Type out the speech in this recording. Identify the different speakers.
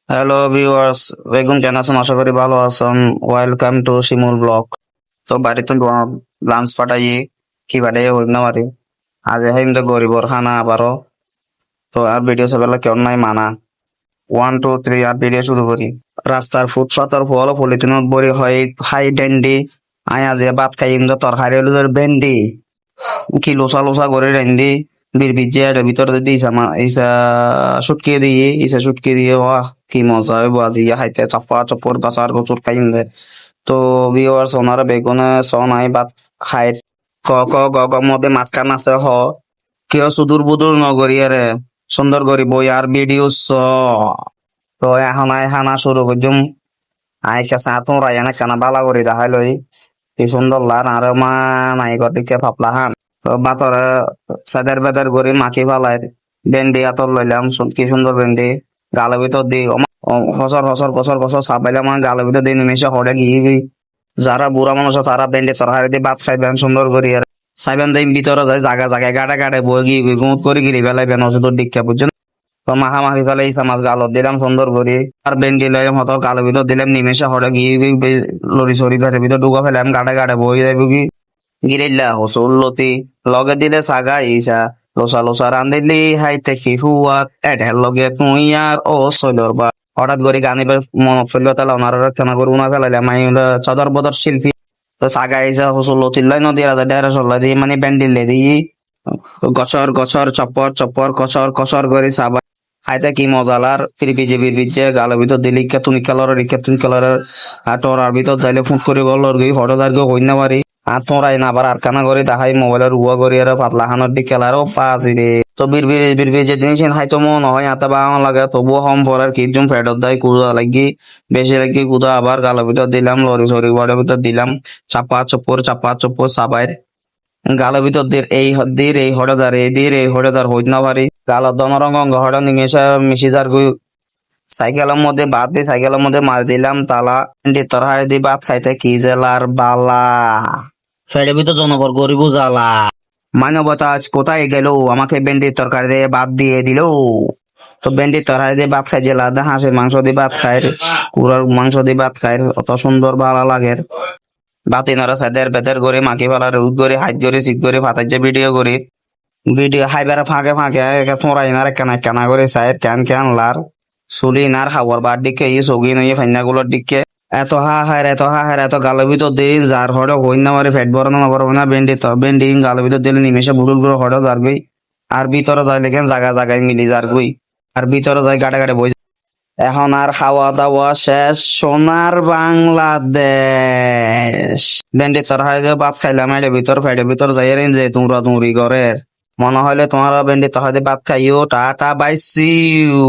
Speaker 1: Hello viewers, বেগুন কেন আছেন? আশা করি ভালো আছেন। Welcome to Shimul blog. তো বাড়িতে লাঞ্চ পাঠাই কি পাঠাই হইল না পারি আজ হেমদে গরিবর খানা আবারও। তো আর ভিডিও সবেলা কেউ নাই মানা 1 2 3 আর ভিডিও শুরু করি। রাস্তার ফুটপাথর ফল পলিথিনত ভরি হয় হাই ডেন্ডি। আই আজ ভাত খাই ইমদে তরকারি হলো ভেন্ডি কি লোসা লোসা করে রেন্দি বিরবিজে এর ভিতরে দিয়ে ইসা শুটকি দিয়ে শুটকি দিয়ে বাহ কি মজা হইব আজি খাইতে চাপা চপর গাছার গছর খাইম দে। তো ভিউয়ার্স ওনারা বেগুনে সনাই বাত খাই ক মধ্যে মাঝখান আছে কেউ সুদূর বুদূর নগরীয়ারে সুন্দর করি বই আর ভিডিও তো এখন আই হানা শুরু করছুম। আই কাছে আতুন রায়ানা কানা বালা করি দেখাই লই কি সুন্দর লান আর মা নাই দিকে ফাপলা হান। তো বাতরে সাদার বেদার করে মাখি ফালাই ভেন্ডি আতর লইলাম কি সুন্দর ভেন্ডি গালের ভিতর দি হসর হসর কসর কসর চাপাইলাম আমার গালের ভিতর দিয়ে নিমেষে হরে গিয়ে যারা বুড়া মানুষ আছে তারা ভেন্ডি তরকারি দিয়ে ভাত খাইবেন সুন্দর করি আর সাইবেন দিন ভিতরে যায় জায়গা জায়গায় গাড়ে গাড়ে বই গিয়ে গুমুট করে গিরি ফেলাইবেন ওষুধের দীক্ষা বুঝছেন। তো মাখামাখি ফেলে ইসা মাছ গালত দিলাম সুন্দর করে আর ভেন্ডি লইলাম হতো গালের ভিতর দিলাম নিমেষে হরে গিয়ে লরি সরি ঘরের ভিতর ঢুকা ফেলাম গাড়ে গাড়ে বই যাইব কি গিরিল্লা হসুল লতি লগে দিলে সাগা ইসা লোসা লোসা রান্ধিলি হাইতে কি হুয়াত এঢের লগে তুই আর ও সইলর বা হঠাৎ করে গান এবার মন ফেললো তাহলে ওনার কেনা করে উনা ফেলাইলাম আমি চদর বদর শিল্পী। তো সাগা ইসা হসুল লতির লাই নদী রাজা ডেরা সল্লা দিয়ে মানে ব্যান্ডিলে দিয়ে গছর গছর চপ্পর চপ্পর কচর কচর করে সাবা খাইতে কি মজালার ফিরবিজে গালের ভিতর দিলি ইকা তুনি কালারের আর টোরার ভিতর যাইলে ফুট করে গলর গই হঠাৎ গই হইনা পারি আর তোরাই না আবার আরকানা করে দেখাই মোবাইলের উয়া করি আর পাতলা খানোর দিকে খেলারও পাঁচি রে। তো বিরবির যে জিনিস খাইতো মন হয় হাতে বাঙানো লাগে তবুও হম পড়ার কি জুম ফেরত দেয় কুদা লাগি বেশি লাগি কুদা আবার গালের ভিতর দিলাম লরি সরি বাড়ির ভিতর দিলাম চাপা চপ্পর সাবাইর গালের ভিতর দিয়ে এই হঠাৎ এই হঠাৎ হইত না পারি গালত দনরঙ্গ হঠাৎ নিমেষে মিশি যার সাইকেলের মধ্যে বাদ দিয়ে সাইকেলের মধ্যে মার দিলাম তালা তরহারি দিয়ে ভাত খাইতে কি জেলার বালা ফেরে ভিতর জনপর গরিব জ্বালা মানবতা আজ কোথায় গেল আমাকে ভেন্ডির তরকারি দিয়ে ভাত দিয়ে দিল। তো ভেন্ডির তরকারি দিয়ে ভাত খাই জেলা হাঁসের মাংস দিয়ে ভাত খায় কুড়ার মাংস দিয়ে ভাত খায় অত সুন্দর ভালো লাগে বাতি নরা সাদের বেদের করে মাখি ফেলার রুদ করে হাইট করে শীত করে ফাতাই যে ভিডিও হাইবার ফাঁকে ফাঁকে থোড়াই নার কেনা করে সাইড ক্যান লার চুলি নার খাবার বার দিকে সগি নই ফাইনাগুলোর দিকে এত হাহার এত গালের ভিতর দিয়ে যার হড়ে হই না মারে ফেট বড় না বড় না বেন্ডি গালের ভিতর দিলে নিমেষে বুড়ুল বুড়ো হড়ে যারবই আর ভিতরে যাই লেখেন জায়গায় মিলি যারবই আর ভিতরে যাই গাড়ে গাড়ে বই। এখন আর খাওয়া দাওয়া শেষ সোনার বাংলাদেশ বেন্ডি তরহারি দিয়ে ভাত খাইলাম এর ভিতর ফেটের ভিতর যাই যে তোমরা তুমরি ঘরের মনে হইলে তোমার বেন্ডি তরহারি দিয়ে ভাত খাইও টাটা বাইসিউ।